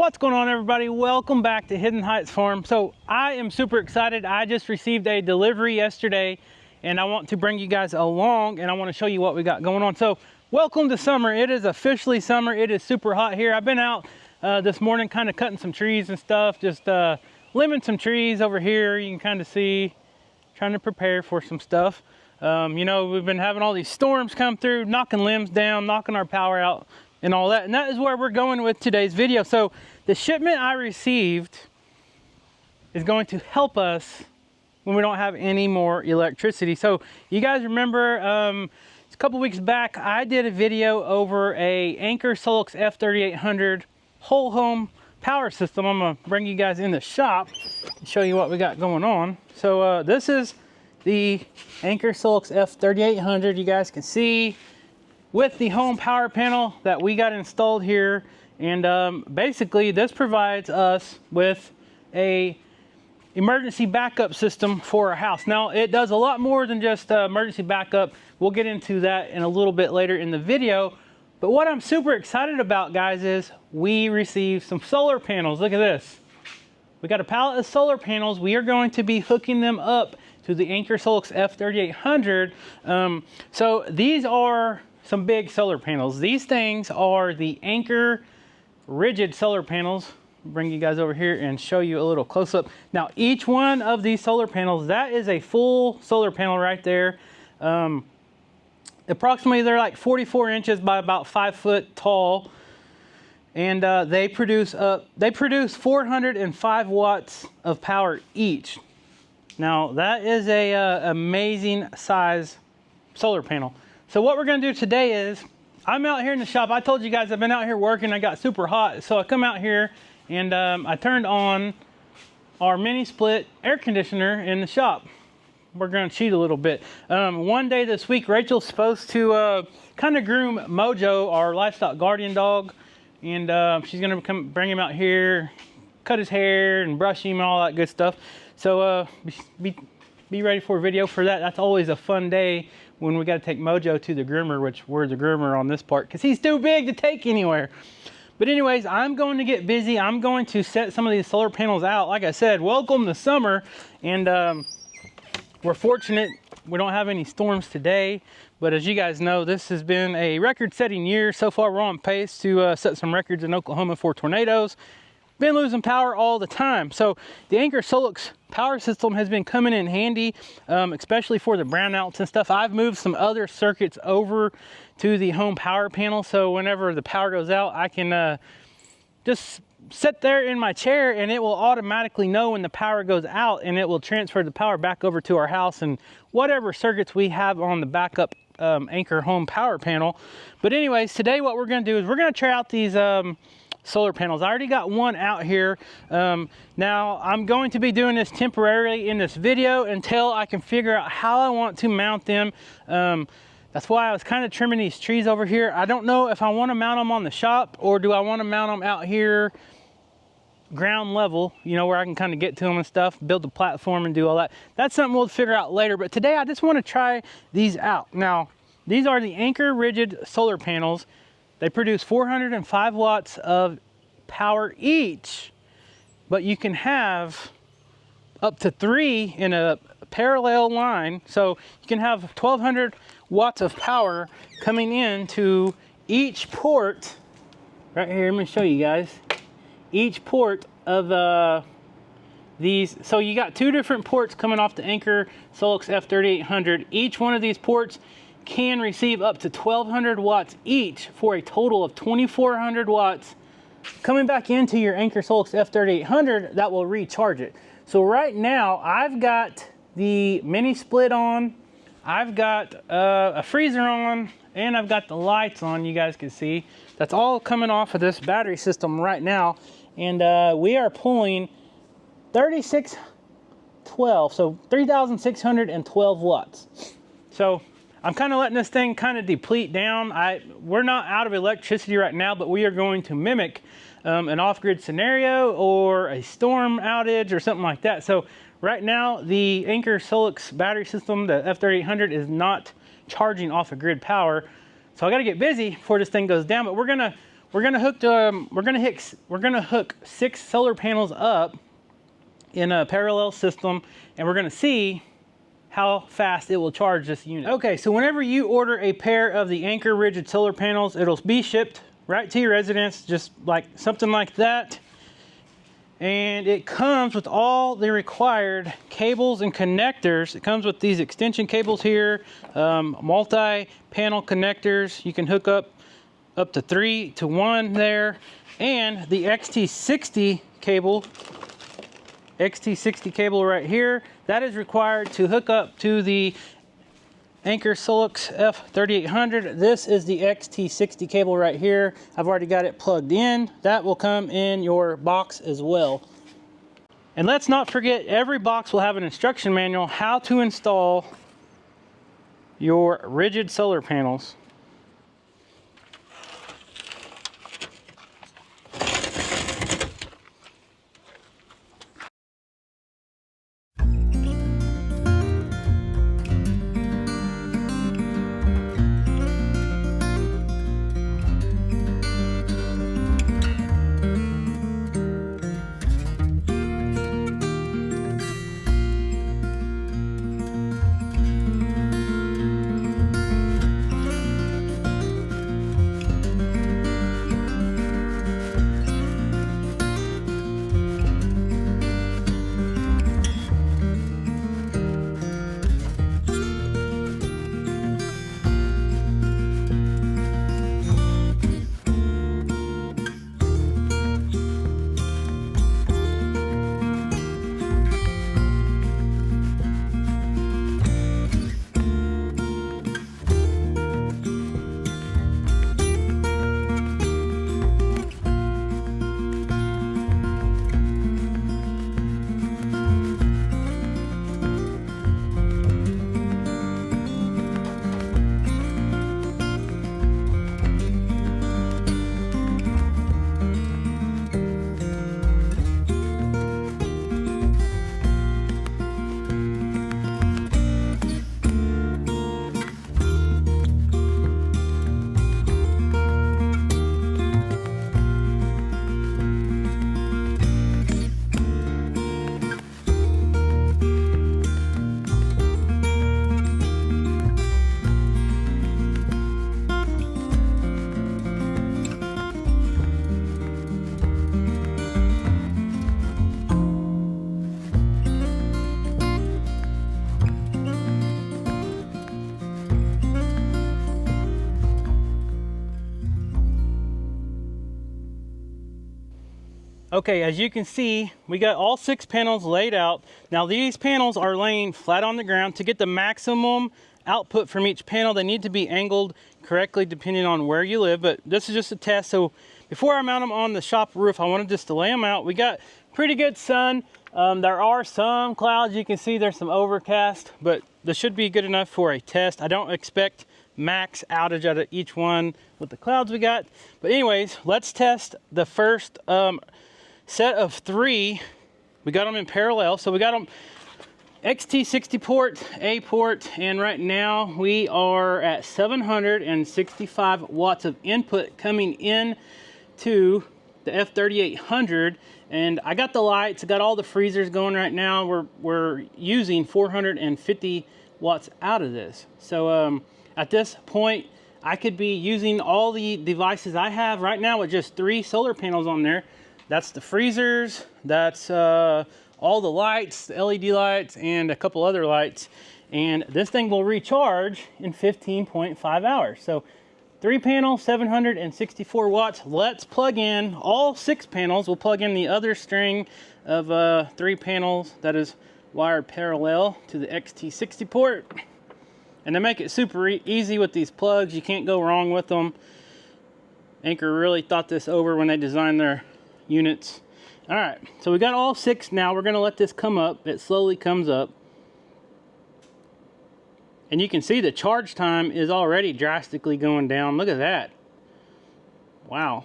What's going on, everybody? Welcome back to Hidden Heights Farm. So I am super excited. I just received a delivery yesterday and I want to bring you guys along and I want to show you what we got going on. So welcome to summer. It is officially summer. It is super hot here. I've been out this morning kind of cutting some trees and stuff, just limbing some trees over here. You can kind of see, trying to prepare for some stuff. You know, we've been having all these storms come through, knocking limbs down, knocking our power out and all that. And that is where we're going with today's video. So the shipment I received is going to help us when we don't have any more electricity. So you guys remember a couple weeks back, I did a video over a Anker SOLIX F3800 whole home power system. I'm gonna bring you guys in the shop and show you what we got going on. So this is the Anker SOLIX F3800. You guys can see with the home power panel that we got installed here. And basically this provides us with a emergency backup system for our house. Now it does a lot more than just emergency backup. We'll get into that in a little bit later in the video. But what I'm super excited about, guys, is we received some solar panels. Look at this. We got a pallet of solar panels. We are going to be hooking them up to the Anker SOLIX F3800. So these are some big solar panels. These things are the Anker rigid solar panels. Bring you guys over here and show you a little close up. Now each one of these solar panels, that is a full solar panel right there. Approximately they're like 44 inches by about 5 foot tall. And they produce 405 watts of power each. Now that is a amazing size solar panel. So what we're gonna do today is, I'm out here in the shop. I told you guys I've been out here working. I got super hot. So I come out here and I turned on our mini split air conditioner in the shop. We're gonna cheat a little bit. One day this week, Rachel's supposed to kind of groom Mojo, our livestock guardian dog. And she's gonna bring him out here, cut his hair and brush him and all that good stuff. So be ready for a video for that. That's always a fun day when we got to take Mojo to the groomer, which we're the groomer on this part because he's too big to take anywhere. But anyways, I'm going to get busy. I'm going to set some of these solar panels out. Like I said, welcome to summer. And we're fortunate we don't have any storms today. But as you guys know, this has been a record-setting year. So far, we're on pace to set some records in Oklahoma for tornadoes. Been losing power all the time. So the Anker SOLIX power system has been coming in handy, especially for the brownouts and stuff. I've moved some other circuits over to the home power panel, so whenever the power goes out, I can just sit there in my chair and it will automatically know when the power goes out, and it will transfer the power back over to our house and whatever circuits we have on the backup Anker home power panel. But anyways, today what we're going to do is we're going to try out these solar panels. I already got one out here. Now I'm going to be doing this temporarily in this video until I can figure out how I want to mount them. That's why I was kind of trimming these trees over here. I don't know if I want to mount them on the shop or do I want to mount them out here ground level, you know, where I can kind of get to them and stuff, build the platform and do all that. That's something we'll figure out later, but today I just want to try these out. Now these are the Anker rigid solar panels. They produce 405 watts of power each, but you can have up to 3 in a parallel line. So you can have 1200 watts of power coming into each port. Right here, let me show you guys. Each port of these. So you got 2 different ports coming off the Anker SOLIX F3800. Each one of these ports can receive up to 1200 watts each for a total of 2400 watts coming back into your Anker SOLIX F3800 that will recharge it. So right now I've got the mini split on, I've got a freezer on, and I've got the lights on. You guys can see that's all coming off of this battery system right now. And we are pulling 3612, so 3612 watts. So I'm kind of letting this thing kind of deplete down. We're not out of electricity right now, but we are going to mimic an off-grid scenario or a storm outage or something like that. So right now, the Anker SOLIX battery system, the F3800, is not charging off of grid power. So I got to get busy before this thing goes down. But we're we're gonna hook 6 solar panels up in a parallel system, and we're gonna see how fast it will charge this unit. Okay, so whenever you order a pair of the Anker rigid solar panels, it'll be shipped right to your residence, just like something like that. And it comes with all the required cables and connectors. It comes with these extension cables here, multi-panel connectors. You can hook up to 3 to 1 there, and the XT60 cable. XT60 cable right here, that is required to hook up to the Anker SOLIX F3800. This is the XT60 cable right here. I've already got it plugged in. That will come in your box as well. And let's not forget, every box will have an instruction manual how to install your rigid solar panels. Okay, as you can see, we got all 6 panels laid out. Now these panels are laying flat on the ground. To get the maximum output from each panel, they need to be angled correctly depending on where you live, but this is just a test. So before I mount them on the shop roof, I wanted just to lay them out. We got pretty good sun. There are some clouds. You can see there's some overcast, but this should be good enough for a test. I don't expect max outage out of each one with the clouds we got. But anyways, let's test the first set of 3. We got them in parallel. So we got them XT60 port, A port, and right now we are at 765 watts of input coming in to the F3800. And I got the lights, I got all the freezers going right now. We're using 450 watts out of this. So at this point, I could be using all the devices I have right now with just 3 solar panels on there. That's the freezers, that's all the lights, the LED lights, and a couple other lights. And this thing will recharge in 15.5 hours. So 3 panels, 764 watts. Let's plug in all 6 panels. We'll plug in the other string of 3 panels that is wired parallel to the XT60 port. And to make it super easy with these plugs, you can't go wrong with them. Anker really thought this over when they designed their units. All right, so we got all 6 now. We're gonna let this come up. It slowly comes up. And you can see the charge time is already drastically going down. Look at that. Wow.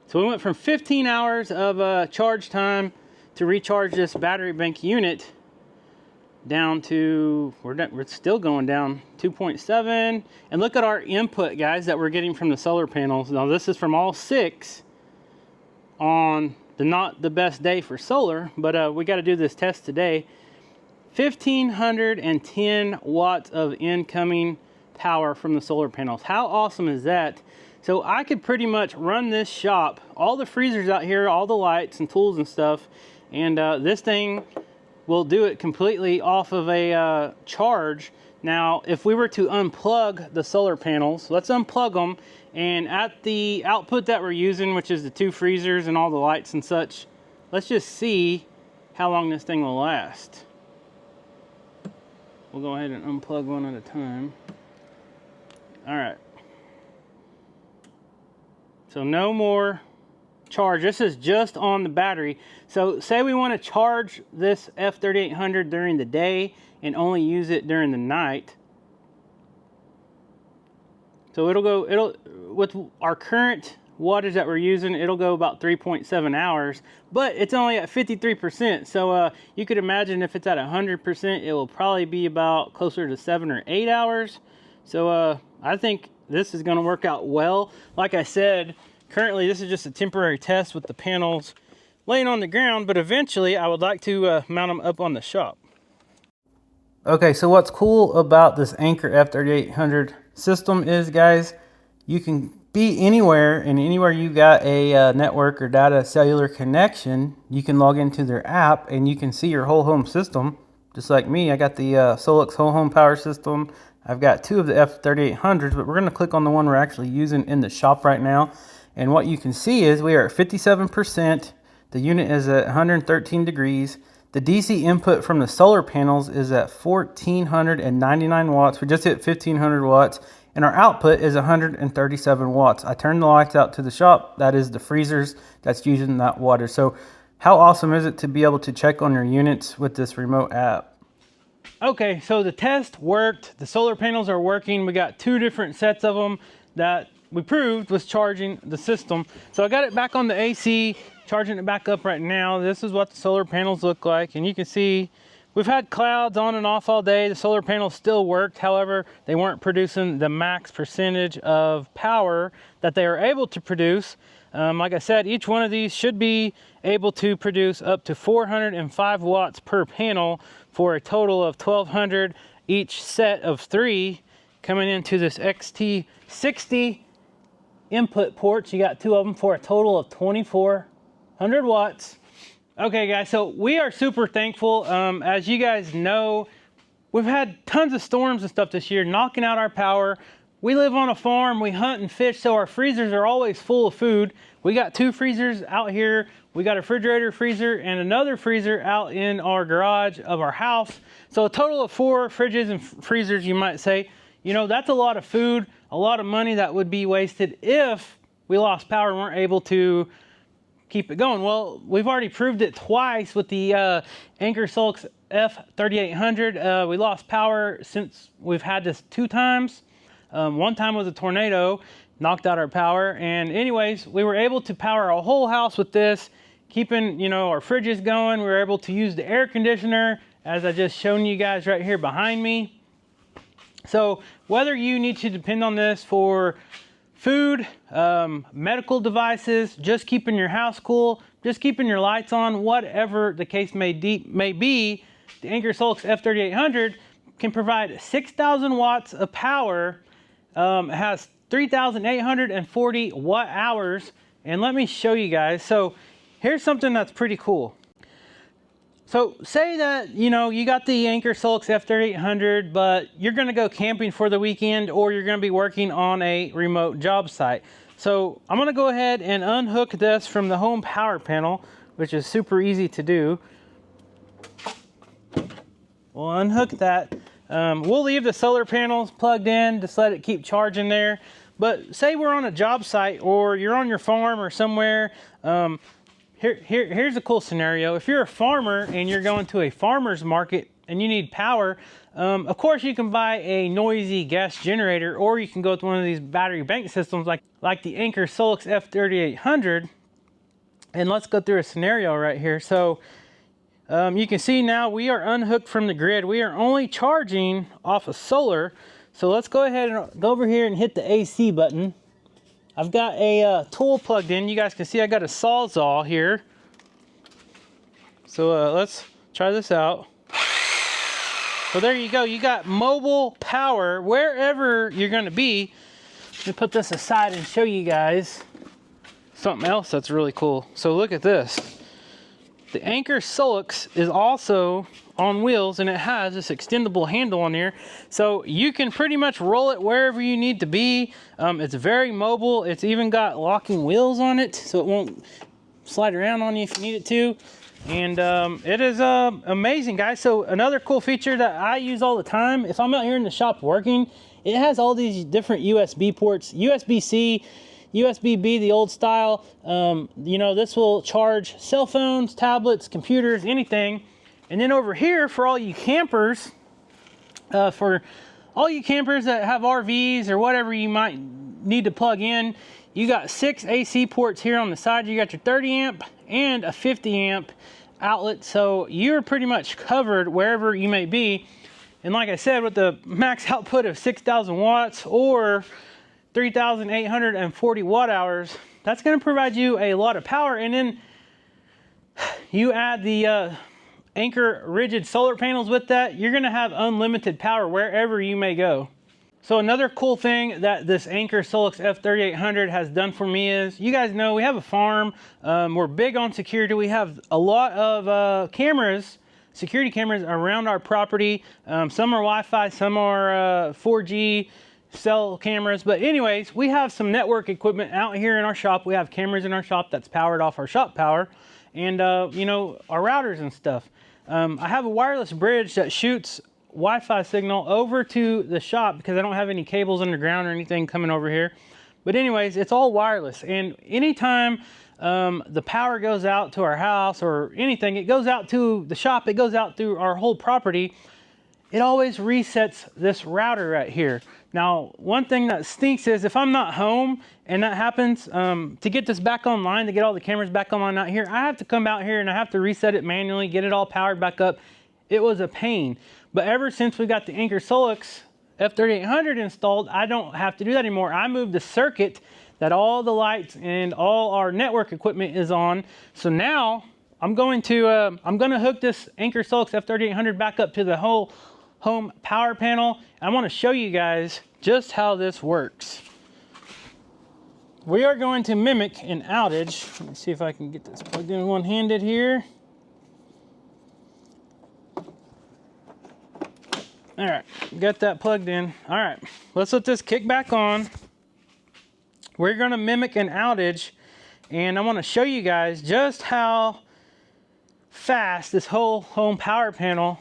So we went from 15 hours of charge time to recharge this battery bank unit down to, we're still going down 2.7. And look at our input, guys, that we're getting from the solar panels. Now this is from all 6 on the not the best day for solar, but we got to do this test today. 1,510 watts of incoming power from the solar panels. How awesome is that? So I could pretty much run this shop, all the freezers out here, all the lights and tools and stuff, and this thing will do it completely off of a charge. Now, if we were to unplug the solar panels, let's unplug them, and at the output that we're using, which is the 2 freezers and all the lights and such, let's just see how long this thing will last. We'll go ahead and unplug one at a time. All right. So no more charge. This is just on the battery. So say we want to charge this F3800 during the day and only use it during the night. So it'll with our current wattage that we're using, it'll go about 3.7 hours, but it's only at 53%. So you could imagine if it's at 100%, it will probably be about closer to 7 or 8 hours. So I think this is going to work out well. Like I said, currently this is just a temporary test with the panels laying on the ground, but eventually I would like to mount them up on the shop. Okay, so what's cool about this Anker F3800 system is, guys, you can be anywhere, and anywhere you got a network or data cellular connection, you can log into their app and you can see your whole home system. Just like me, I got the SOLIX whole home power system. I've got 2 of the F3800s, but we're going to click on the one we're actually using in the shop right now. And what you can see is we are at 57%. The unit is at 113 degrees. The DC input from the solar panels is at 1,499 watts. We just hit 1,500 watts. And our output is 137 watts. I turned the lights out to the shop. That is the freezers that's using that water. So how awesome is it to be able to check on your units with this remote app? Okay, so the test worked. The solar panels are working. We got 2 different sets of them that we proved was charging the system. So I got it back on the AC, charging it back up right now. This is what the solar panels look like. And you can see we've had clouds on and off all day. The solar panels still worked. However, they weren't producing the max percentage of power that they are able to produce. Like I said, each one of these should be able to produce up to 405 watts per panel for a total of 1,200 each set of 3 coming into this XT60 input ports. You got 2 of them for a total of 2,400 watts. Okay, guys, so we are super thankful. As you guys know, we've had tons of storms and stuff this year knocking out our power. We live on a farm, we hunt and fish, so our freezers are always full of food. We got 2 freezers out here. We got a refrigerator freezer and another freezer out in our garage of our house. So a total of 4 fridges and freezers, you might say. You know, that's a lot of food, a lot of money that would be wasted if we lost power and weren't able to keep it going. Well, we've already proved it twice with the Anker SOLIX F3800. We lost power since we've had this 2 times. One time was a tornado, knocked out our power. And anyways, we were able to power a whole house with this, keeping, you know, our fridges going. We were able to use the air conditioner, as I just shown you guys right here behind me. So whether you need to depend on this for food, medical devices, just keeping your house cool, just keeping your lights on, whatever the case may be, the Anker SOLIX F3800 can provide 6,000 watts of power. It has 3,840 watt hours. And let me show you guys. So here's something that's pretty cool. So say that, you know, you got the Anker SOLIX F3800, but you're going to go camping for the weekend, or you're going to be working on a remote job site. So I'm going to go ahead and unhook this from the home power panel, which is super easy to do. We'll unhook that. We'll leave the solar panels plugged in, just let it keep charging there. But say we're on a job site, or you're on your farm or somewhere. Here's a cool scenario. If you're a farmer and you're going to a farmer's market and you need power, of course you can buy a noisy gas generator, or you can go with one of these battery bank systems like the Anker SOLIX F3800. And let's go through a scenario right here. So You can see now we are unhooked from the grid. We are only charging off of solar. So let's go ahead and go over here and hit the AC button. I've got a tool plugged in. You guys can see I got a Sawzall here. So let's try this out. So there you go. You got mobile power wherever you're going to be. Let me put this aside and show you guys something else that's really cool. So look at this. The Anker SOLIX is also on wheels, and it has this extendable handle on here. So you can pretty much roll it wherever you need to be. It's very mobile. It's even got locking wheels on it, so it won't slide around on you if you need it to. And it is amazing, guys. So another cool feature that I use all the time, if I'm out here in the shop working, it has all these different USB ports, USB-C, USB-B, the old style. You know, this will charge cell phones, tablets, computers, anything. And then over here, for all you campers, that have RVs or whatever you might need to plug in, you got 6 AC ports here on the side. You got your 30 amp and a 50 amp outlet. So you're pretty much covered wherever you may be. And like I said, with the max output of 6,000 watts or 3,840 watt hours, that's going to provide you a lot of power. And then you add the Anker rigid solar panels with that, you're going to have unlimited power wherever you may go. So another cool thing that this Anker SOLIX F3800 has done for me is, you guys know we have a farm. We're big on security. We have a lot of cameras, security cameras around our property. Some are Wi-Fi, some are 4G cell cameras. But anyways, we have some network equipment out here in our shop. We have cameras in our shop that's powered off our shop power, and you know, our routers and stuff. I have a wireless bridge that shoots Wi-Fi signal over to the shop because I don't have any cables underground or anything coming over here. But anyways, it's all wireless, and anytime the power goes out to our house or anything, it goes out to the shop, it goes out through our whole property, it always resets this router right here. Now, one thing that stinks is if I'm not home and that happens, to get this back online, to get all the cameras back online out here, I have to come out here and I have to reset it manually, get it all powered back up. It was a pain. But ever since we got the Anker SOLIX F3800 installed, I don't have to do that anymore. I moved the circuit that all the lights and all our network equipment is on. So now I'm going to hook this Anker SOLIX F3800 back up to the whole home power panel. I want to show you guys just how this works. We are going to mimic an outage. Let me see if I can get this plugged in one-handed here. All right, got that plugged in. All right, let's let this kick back on. We're gonna mimic an outage, and I wanna show you guys just how fast this whole home power panel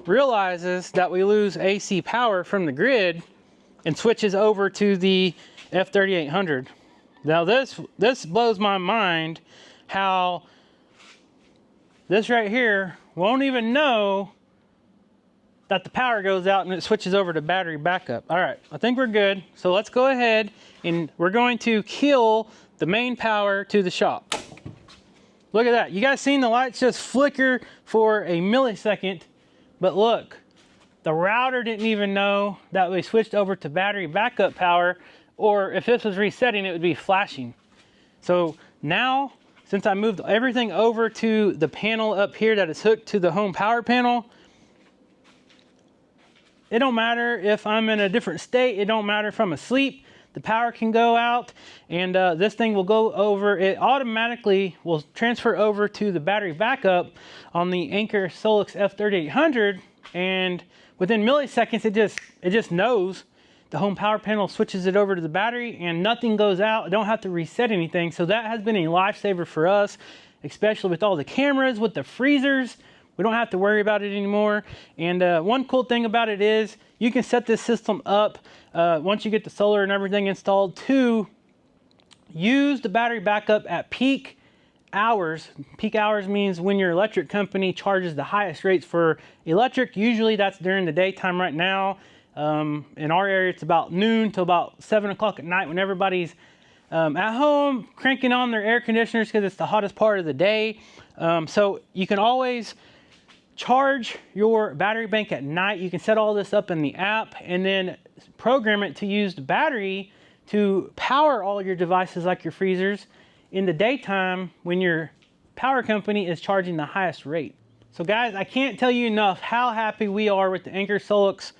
realizes that we lose AC power from the grid and switches over to the F3800. Now this blows my mind how this right here won't even know that the power goes out and it switches over to battery backup. All right, I think we're good. So let's go ahead and we're going to kill the main power to the shop. Look at that. You guys seen the lights just flicker for a millisecond, but look, the router didn't even know that we switched over to battery backup power, or if this was resetting, it would be flashing. So now, since I moved everything over to the panel up here that is hooked to the home power panel, it don't matter if I'm in a different state. It don't matter if I'm asleep. The power can go out, and this thing will go over. It automatically will transfer over to the battery backup on the Anker SOLIX F3800, and within milliseconds, it just knows. The home power panel switches it over to the battery, and nothing goes out. I don't have to reset anything. So that has been a lifesaver for us, especially with all the cameras, with the freezers. We don't have to worry about it anymore. And one cool thing about it is you can set this system up once you get the solar and everything installed to use the battery backup at peak hours. Peak hours means when your electric company charges the highest rates for electric. Usually that's during the daytime. Right now in our area it's about noon till about 7 o'clock at night when everybody's at home cranking on their air conditioners because it's the hottest part of the day. So you can always charge your battery bank at night. You can set all this up in the app and then program it to use the battery to power all your devices like your freezers in the daytime when your power company is charging the highest rate. So guys, I can't tell you enough how happy we are with the Anker SOLIX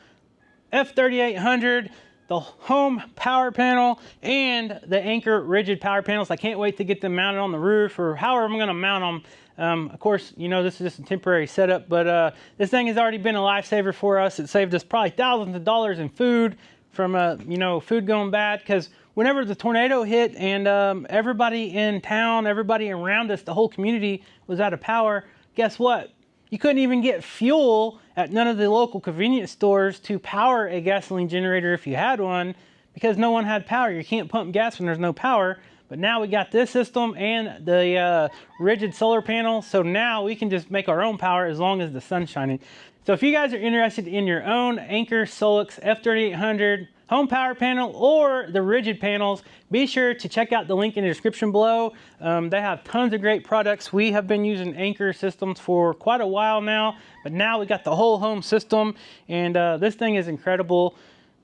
F3800, the home power panel, and the Anker rigid power panels. I can't wait to get them mounted on the roof or however I'm gonna mount them. Of course, you know, this is just a temporary setup, but this thing has already been a lifesaver for us. It saved us probably thousands of dollars in food from, you know, food going bad, because whenever the tornado hit and everybody in town, everybody around us, the whole community was out of power, guess what? You couldn't even get fuel at none of the local convenience stores to power a gasoline generator if you had one, because no one had power. You can't pump gas when there's no power. But now we got this system and the rigid solar panel, so now we can just make our own power as long as the sun's shining. So if you guys are interested in your own Anker SOLIX F3800 home power panel or the rigid panels, be sure to check out the link in the description below. They have tons of great products. We have been using Anker systems for quite a while now, but now we got the whole home system, and this thing is incredible.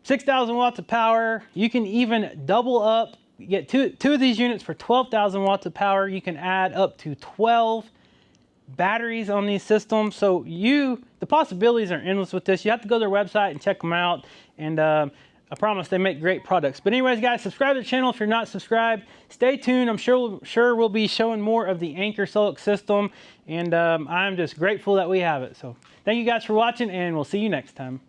6,000 watts of power. You can even double up. You get two of these units for 12,000 watts of power. You can add up to 12 batteries on these systems. So the possibilities are endless with this. You have to go to their website and check them out. And I promise they make great products. But anyways, guys, subscribe to the channel if you're not subscribed. Stay tuned. I'm sure we'll be showing more of the Anker SOLIX system. And I'm just grateful that we have it. So thank you guys for watching, and we'll see you next time.